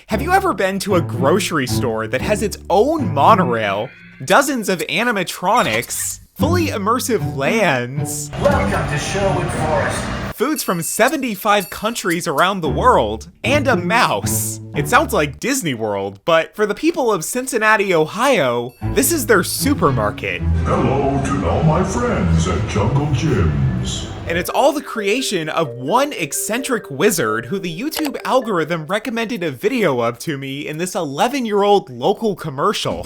Have you ever been to a grocery store that has its own monorail, dozens of animatronics, fully immersive lands, Welcome to Sherwood Forest, foods from 75 countries around the world, and a mouse? It sounds like Disney World, but for the people of Cincinnati, Ohio, this is their supermarket. Hello to all my friends at Jungle Gyms. And it's all the creation of one eccentric wizard who the YouTube algorithm recommended a video of to me in this 11-year-old local commercial.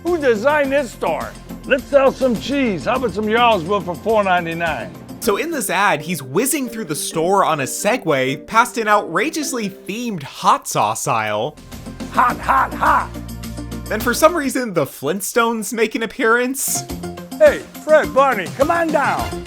Who designed this store? Let's sell some cheese. How about some Jarlsberg for $4.99? So in this ad, he's whizzing through the store on a Segway past an outrageously themed hot sauce aisle. Hot, hot, hot. Then for some reason, the Flintstones make an appearance. Hey, Fred, Barney, come on down.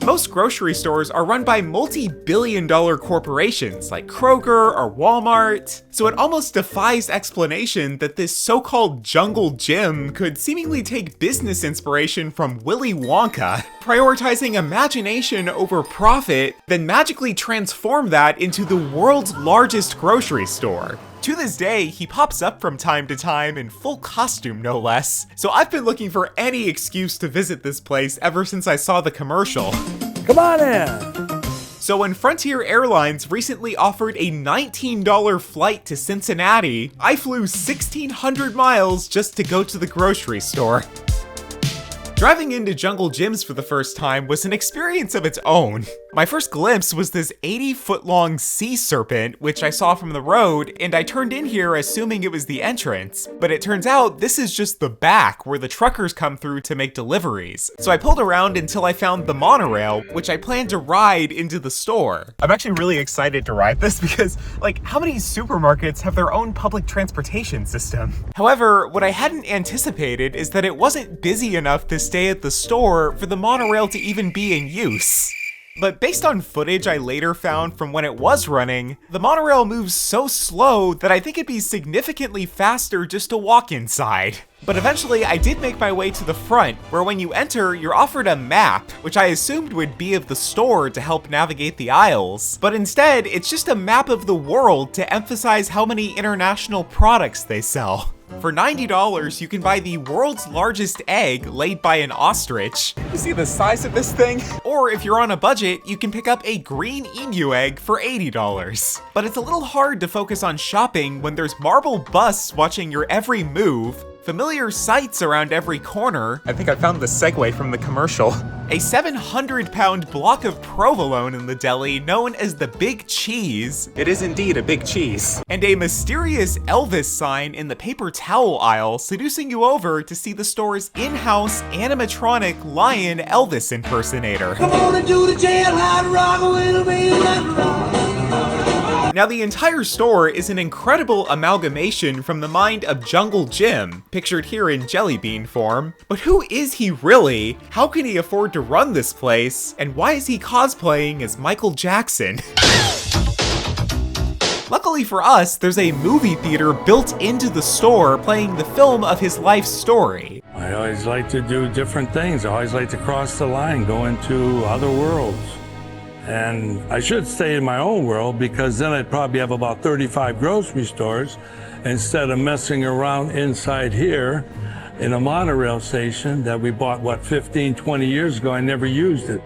Most grocery stores are run by multi-billion-dollar corporations like Kroger or Walmart, so it almost defies explanation that this so-called jungle gym could seemingly take business inspiration from Willy Wonka, prioritizing imagination over profit, then magically transform that into the world's largest grocery store. To this day, he pops up from time to time in full costume, no less, so I've been looking for any excuse to visit this place ever since I saw the commercial. Come on in. So when Frontier Airlines recently offered a $19 flight to Cincinnati, I flew 1,600 miles just to go to the grocery store. Driving into Jungle Gyms for the first time was an experience of its own. My first glimpse was this 80-foot-long sea serpent, which I saw from the road, and I turned in here assuming it was the entrance. But it turns out this is just the back, where the truckers come through to make deliveries. So I pulled around until I found the monorail, which I plan to ride into the store. I'm actually really excited to ride this because, how many supermarkets have their own public transportation system? However, what I hadn't anticipated is that it wasn't busy enough to stay at the store for the monorail to even be in use. But based on footage I later found from when it was running, the monorail moves so slow that I think it'd be significantly faster just to walk inside. But eventually I did make my way to the front, where when you enter, you're offered a map, which I assumed would be of the store to help navigate the aisles. But instead, it's just a map of the world to emphasize how many international products they sell. For $90, you can buy the world's largest egg laid by an ostrich. You see the size of this thing? Or if you're on a budget, you can pick up a green emu egg for $80. But it's a little hard to focus on shopping when there's marble busts watching your every move, familiar sights around every corner. I think I found the segue from the commercial. A 700-pound block of provolone in the deli known as the Big Cheese. It is indeed a big cheese. And a mysterious Elvis sign in the paper towel aisle seducing you over to see the store's in-house animatronic lion Elvis impersonator. come on into the jailhouse, rock a little bit, Now, the entire store is an incredible amalgamation from the mind of Jungle Jim, pictured here in jelly bean form. But who is he really? How can he afford to run this place? And why is he cosplaying as Michael Jackson? Luckily for us, there's a movie theater built into the store playing the film of his life story. I always like to do different things. I always like to cross the line, go into other worlds. And I should stay in my own world because then I'd probably have about 35 grocery stores instead of messing around inside here in a monorail station that we bought, 15, 20 years ago. I never used it.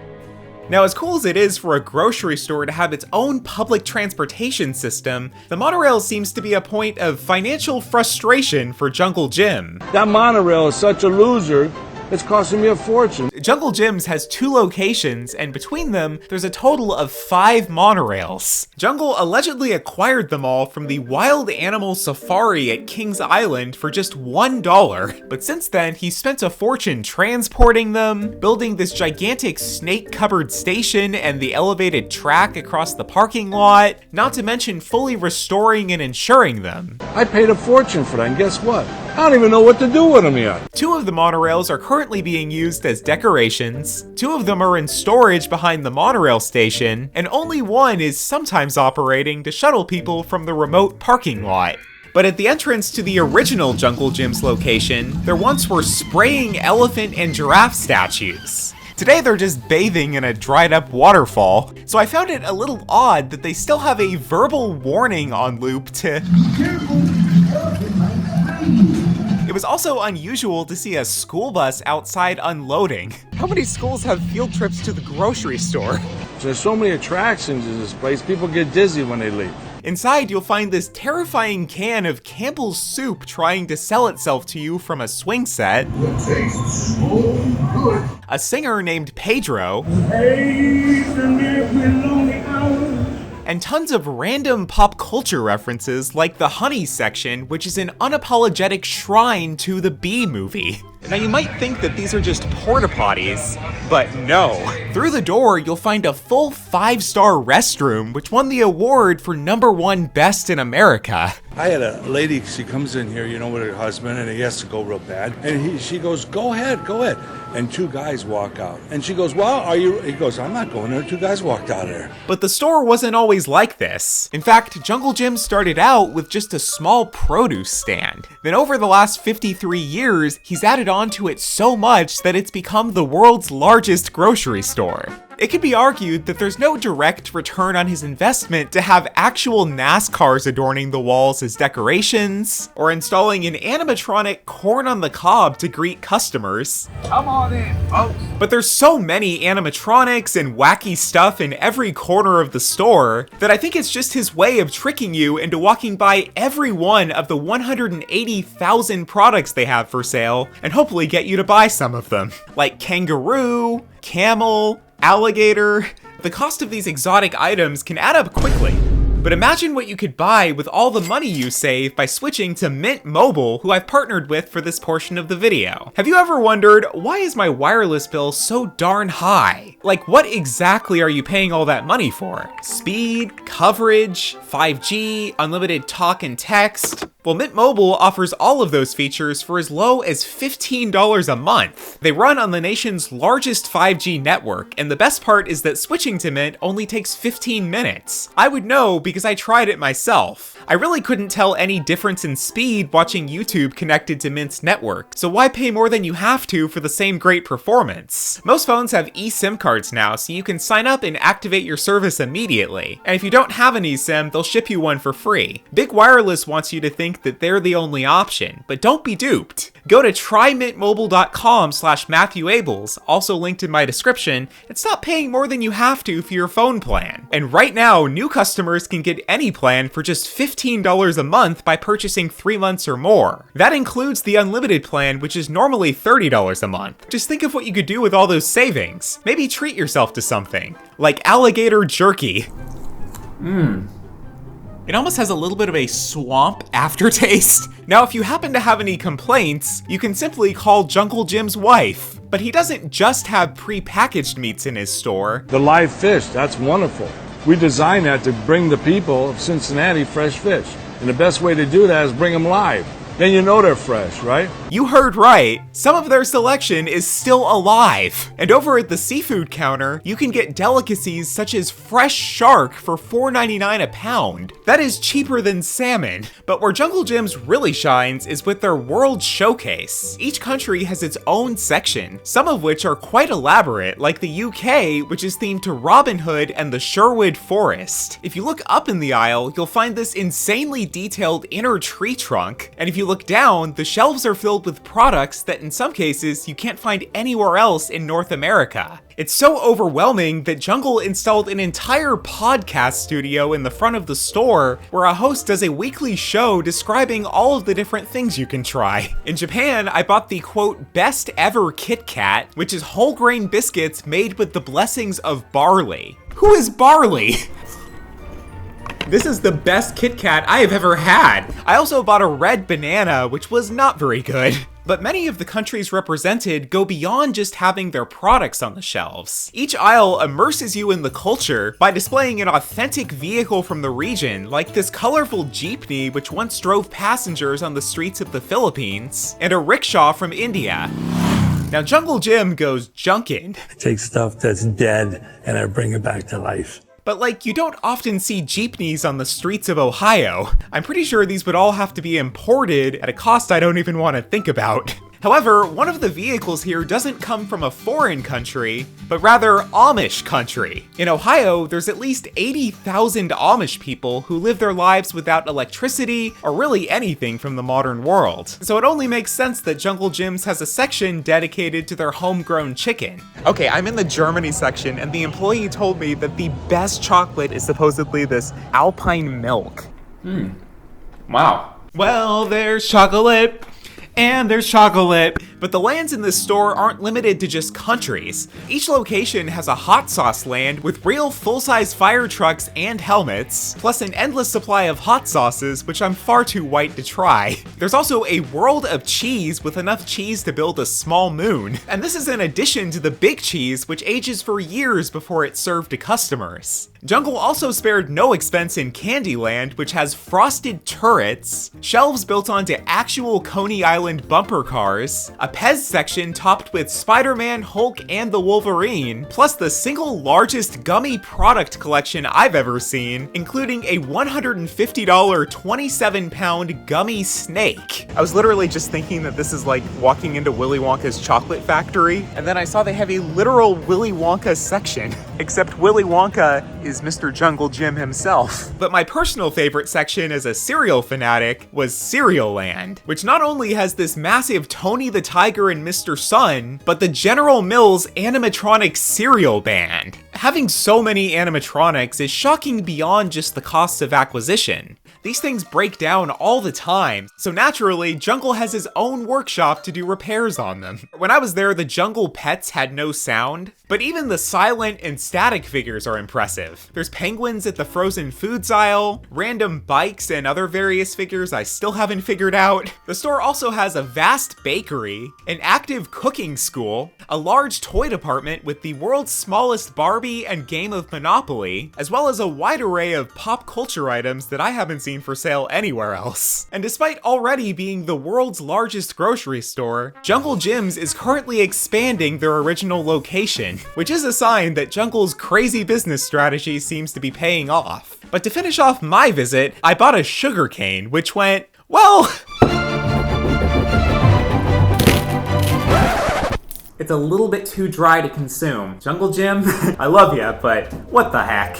Now, as cool as it is for a grocery store to have its own public transportation system, the monorail seems to be a point of financial frustration for Jungle Jim. That monorail is such a loser. It's costing me a fortune. Jungle Gyms has 2 locations, and between them, there's a total of 5 monorails. Jungle allegedly acquired them all from the Wild Animal Safari at Kings Island for just $1. But since then, he spent a fortune transporting them, building this gigantic snake-covered station and the elevated track across the parking lot, not to mention fully restoring and insuring them. I paid a fortune for that, and guess what? I don't even know what to do with them yet. 2 of the monorails are currently being used as decorations, 2 of them are in storage behind the monorail station, and only one is sometimes operating to shuttle people from the remote parking lot. But at the entrance to the original Jungle Gyms location, there once were spraying elephant and giraffe statues. Today they're just bathing in a dried up waterfall, so I found it a little odd that they still have a verbal warning on loop to... It was also unusual to see a school bus outside unloading. How many schools have field trips to the grocery store? There's so many attractions in this place, people get dizzy when they leave. Inside, you'll find this terrifying can of Campbell's soup trying to sell itself to you from a swing set. It tastes so good. A singer named Pedro. And tons of random pop culture references like the Honey section, which is an unapologetic shrine to the Bee movie. Now you might think that these are just porta potties, but no. Through the door, you'll find a full 5-star restroom, which won the award for #1 best in America. I had a lady, she comes in here, with her husband, and he has to go real bad. And she goes, go ahead. And 2 guys walk out. And she goes, well, are you? He goes, I'm not going there. 2 guys walked out of there. But the store wasn't always like this. In fact, Jungle Jim started out with just a small produce stand. Then over the last 53 years, he's added on to it so much that it's become the world's largest grocery store. It could be argued that there's no direct return on his investment to have actual NASCARs adorning the walls as decorations, or installing an animatronic corn on the cob to greet customers. Come on in, folks. But there's so many animatronics and wacky stuff in every corner of the store that I think it's just his way of tricking you into walking by every one of the 180,000 products they have for sale and hopefully get you to buy some of them. Like kangaroo, camel, alligator. The cost of these exotic items can add up quickly. But imagine what you could buy with all the money you save by switching to Mint Mobile, who I've partnered with for this portion of the video. Have you ever wondered, why is my wireless bill so darn high? Like, what exactly are you paying all that money for? Speed, coverage, 5G, unlimited talk and text? Well, Mint Mobile offers all of those features for as low as $15 a month. They run on the nation's largest 5G network, and the best part is that switching to Mint only takes 15 minutes. I would know because I tried it myself. I really couldn't tell any difference in speed watching YouTube connected to Mint's network, so why pay more than you have to for the same great performance? Most phones have eSIM cards now, so you can sign up and activate your service immediately. And if you don't have an eSIM, they'll ship you one for free. Big Wireless wants you to think that they're the only option, but don't be duped. Go to trymintmobile.com/MatthewAbles, also linked in my description, and stop paying more than you have to for your phone plan. And right now, new customers can get any plan for just $15 a month by purchasing 3 months or more. That includes the unlimited plan, which is normally $30 a month. Just think of what you could do with all those savings. Maybe treat yourself to something, like alligator jerky. It almost has a little bit of a swamp aftertaste. Now, if you happen to have any complaints, you can simply call Jungle Jim's wife. But he doesn't just have pre-packaged meats in his store. The live fish, that's wonderful. We designed that to bring the people of Cincinnati fresh fish. And the best way to do that is bring them live. Then you know they're fresh, right? You heard right. Some of their selection is still alive. And over at the seafood counter, you can get delicacies such as fresh shark for $4.99 a pound. That is cheaper than salmon. But where Jungle Jim's really shines is with their World Showcase. Each country has its own section, some of which are quite elaborate, like the UK, which is themed to Robin Hood and the Sherwood Forest. If you look up in the aisle, you'll find this insanely detailed inner tree trunk, and if you look down, the shelves are filled with products that in some cases you can't find anywhere else in North America. It's so overwhelming that Jungle installed an entire podcast studio in the front of the store where a host does a weekly show describing all of the different things you can try. In Japan, I bought the quote, best ever Kit Kat, which is whole grain biscuits made with the blessings of barley. Who is barley? This is the best Kit Kat I have ever had. I also bought a red banana, which was not very good. But many of the countries represented go beyond just having their products on the shelves. Each aisle immerses you in the culture by displaying an authentic vehicle from the region, like this colorful jeepney which once drove passengers on the streets of the Philippines, and a rickshaw from India. Now Jungle Jim goes junkin'. I take stuff that's dead and I bring it back to life. But like, you don't often see jeepneys on the streets of Ohio. I'm pretty sure these would all have to be imported at a cost I don't even want to think about. However, one of the vehicles here doesn't come from a foreign country, but rather Amish country. In Ohio, there's at least 80,000 Amish people who live their lives without electricity or really anything from the modern world. So it only makes sense that Jungle Jim's has a section dedicated to their homegrown chicken. Okay, I'm in the Germany section, and the employee told me that the best chocolate is supposedly this Alpine milk. Wow. Well, there's chocolate. And there's chocolate. But the lands in this store aren't limited to just countries. Each location has a hot sauce land with real full-size fire trucks and helmets, plus an endless supply of hot sauces, which I'm far too white to try. There's also a world of cheese with enough cheese to build a small moon. And this is in addition to the big cheese, which ages for years before it's served to customers. Jungle also spared no expense in Candyland, which has frosted turrets, shelves built onto actual Coney Island bumper cars, a Pez section topped with Spider-Man, Hulk, and the Wolverine, plus the single largest gummy product collection I've ever seen, including a $150 27-pound gummy snake. I was literally just thinking that this is like walking into Willy Wonka's chocolate factory, and then I saw they have a literal Willy Wonka section, except Willy Wonka is Mr. Jungle Jim himself. But my personal favorite section as a cereal fanatic was Cereal Land, which not only has this massive Tony the Tiger and Mr. Sun, but the General Mills animatronic cereal band. Having so many animatronics is shocking beyond just the cost of acquisition. These things break down all the time, so naturally, Jungle has his own workshop to do repairs on them. When I was there, the Jungle pets had no sound, but even the silent and static figures are impressive. There's penguins at the frozen foods aisle, random bikes, and other various figures I still haven't figured out. The store also has a vast bakery, an active cooking school, a large toy department with the world's smallest Barbie and game of Monopoly, as well as a wide array of pop culture items that I haven't seen for sale anywhere else. And despite already being the world's largest grocery store, Jungle Jim's is currently expanding their original location, which is a sign that Jungle's crazy business strategy seems to be paying off. But to finish off my visit, I bought a sugar cane, which went, well... It's a little bit too dry to consume. Jungle Jim, I love ya, but what the heck?